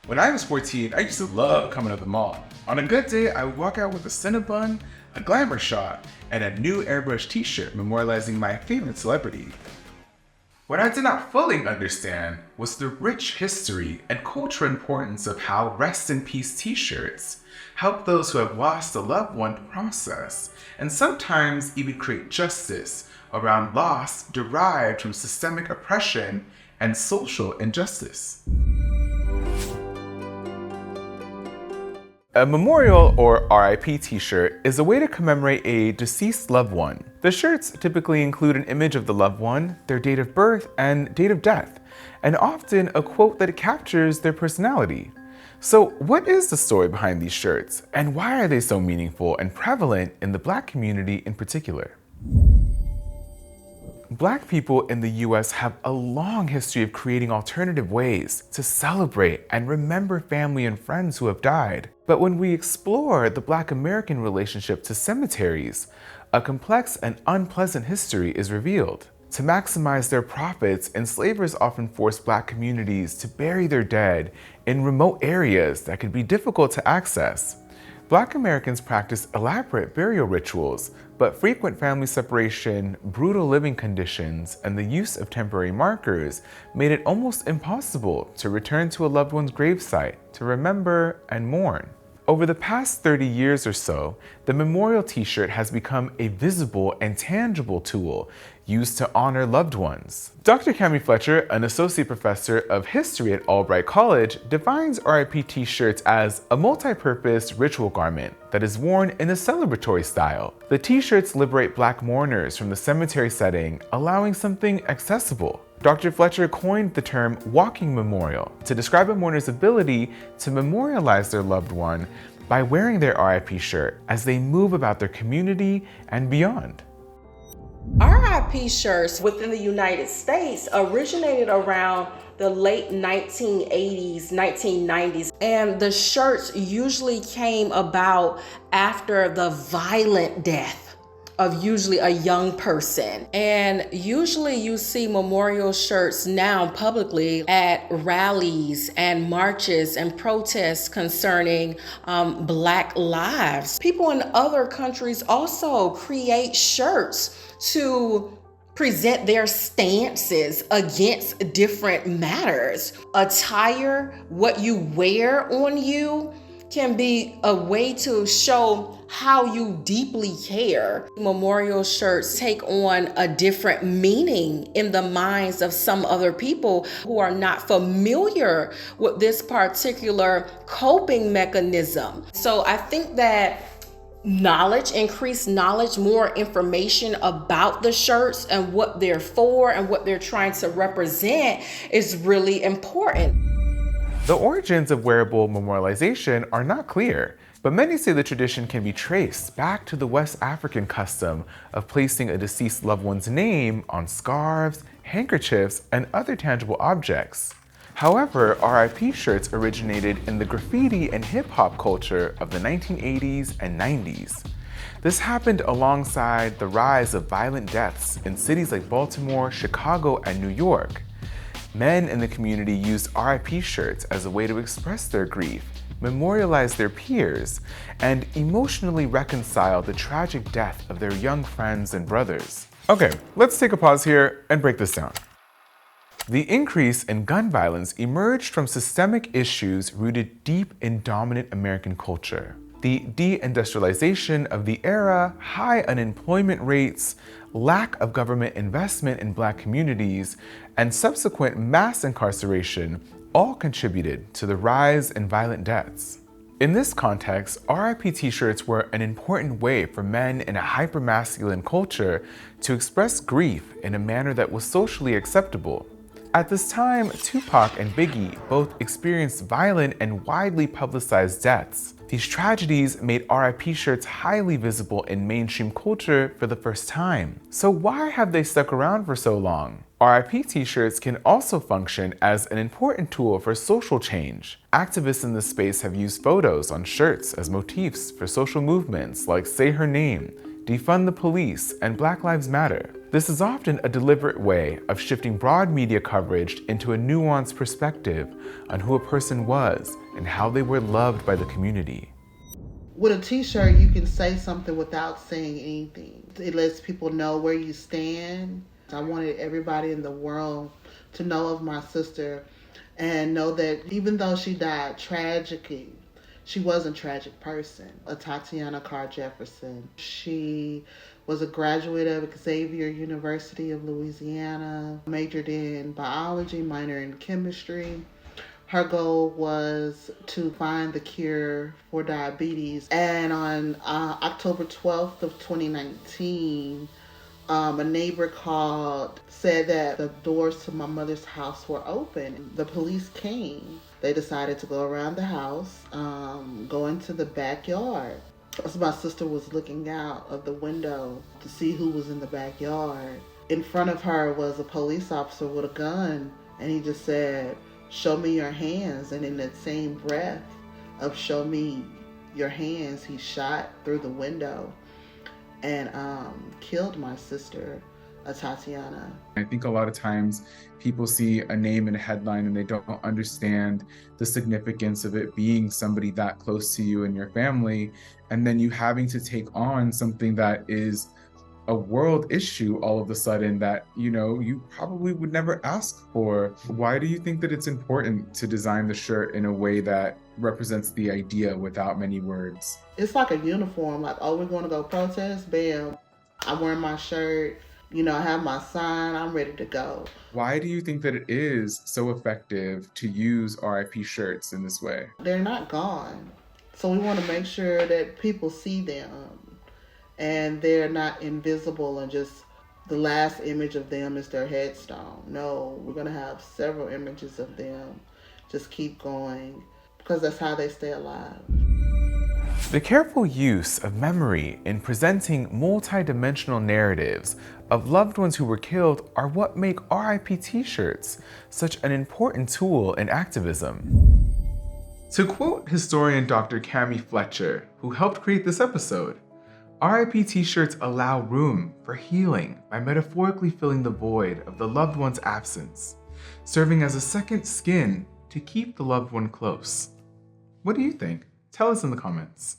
When I was 14, I used to love coming to the mall. On a good day, I would walk out with a Cinnabon, a glamour shot, and a new airbrush t-shirt memorializing my favorite celebrity. What I did not fully understand was the rich history and cultural importance of how Rest in Peace t-shirts help those who have lost a loved one process, and sometimes even create justice around loss derived from systemic oppression and social injustice. A memorial or RIP t-shirt is a way to commemorate a deceased loved one. The shirts typically include an image of the loved one, their date of birth, and date of death, and often a quote that captures their personality. So what is the story behind these shirts, and why are they so meaningful and prevalent in the Black community in particular? Black people in the US have a long history of creating alternative ways to celebrate and remember family and friends who have died. But when we explore the Black American relationship to cemeteries, a complex and unpleasant history is revealed. To maximize their profits, enslavers often forced Black communities to bury their dead in remote areas that could be difficult to access. Black Americans practiced elaborate burial rituals, but frequent family separation, brutal living conditions, and the use of temporary markers made it almost impossible to return to a loved one's gravesite to remember and mourn. Over the past 30 years or so, the memorial t-shirt has become a visible and tangible tool used to honor loved ones. Dr. Cami Fletcher, an associate professor of history at Albright College, defines RIP t-shirts as a multi-purpose ritual garment that is worn in a celebratory style. The t-shirts liberate Black mourners from the cemetery setting, allowing something accessible. Dr. Fletcher coined the term walking memorial to describe a mourner's ability to memorialize their loved one by wearing their RIP shirt as they move about their community and beyond. RIP shirts within the United States originated around the late 1980s, 1990s, and the shirts usually came about after the violent death of usually a young person. And usually you see memorial shirts now publicly at rallies and marches and protests concerning Black lives. People in other countries also create shirts to present their stances against different matters. Attire, what you wear on you, can be a way to show how you deeply care. Memorial shirts take on a different meaning in the minds of some other people who are not familiar with this particular coping mechanism. So I think that increased knowledge, more information about the shirts and what they're for and what they're trying to represent is really important. The origins of wearable memorialization are not clear, but many say the tradition can be traced back to the West African custom of placing a deceased loved one's name on scarves, handkerchiefs, and other tangible objects. However, RIP shirts originated in the graffiti and hip-hop culture of the 1980s and 90s. This happened alongside the rise of violent deaths in cities like Baltimore, Chicago, and New York. Men in the community used RIP shirts as a way to express their grief, memorialize their peers, and emotionally reconcile the tragic death of their young friends and brothers. Okay, let's take a pause here and break this down. The increase in gun violence emerged from systemic issues rooted deep in dominant American culture. The deindustrialization of the era, high unemployment rates, lack of government investment in Black communities, and subsequent mass incarceration all contributed to the rise in violent deaths. In this context, RIP t-shirts were an important way for men in a hypermasculine culture to express grief in a manner that was socially acceptable. At this time, Tupac and Biggie both experienced violent and widely publicized deaths. These tragedies made RIP shirts highly visible in mainstream culture for the first time. So why have they stuck around for so long? RIP t-shirts can also function as an important tool for social change. Activists in this space have used photos on shirts as motifs for social movements like Say Her Name, Defund the Police, and Black Lives Matter. This is often a deliberate way of shifting broad media coverage into a nuanced perspective on who a person was and how they were loved by the community. With a t-shirt, you can say something without saying anything. It lets people know where you stand. I wanted everybody in the world to know of my sister and know that even though she died tragically, she was a tragic person. Atatiana Carr Jefferson. She was a graduate of Xavier University of Louisiana, majored in biology, minor in chemistry. Her goal was to find the cure for diabetes. And on October 12th of 2019, a neighbor called, said that the doors to my mother's house were open. The police came. They decided to go around the house, go into the backyard. So my sister was looking out of the window to see who was in the backyard. In front of her was a police officer with a gun, and he just said, "Show me your hands." And in that same breath of "show me your hands," he shot through the window and killed my sister, Tatiana. I think a lot of times people see a name in a headline and they don't understand the significance of it being somebody that close to you and your family, and then you having to take on something that is a world issue all of a sudden that, you probably would never ask for. Why do you think that it's important to design the shirt in a way that represents the idea without many words? It's like a uniform, like, oh, we're going to go protest, bam, I'm wearing my shirt, I have my sign, I'm ready to go. Why do you think that it is so effective to use RIP shirts in this way? They're not gone. So we want to make sure that people see them and they're not invisible and just the last image of them is their headstone. No, we're going to have several images of them. Just keep going because that's how they stay alive. The careful use of memory in presenting multi-dimensional narratives of loved ones who were killed are what make RIP t-shirts such an important tool in activism. To quote historian Dr. Cami Fletcher, who helped create this episode, RIP t-shirts allow room for healing by metaphorically filling the void of the loved one's absence, serving as a second skin to keep the loved one close. What do you think? Tell us in the comments.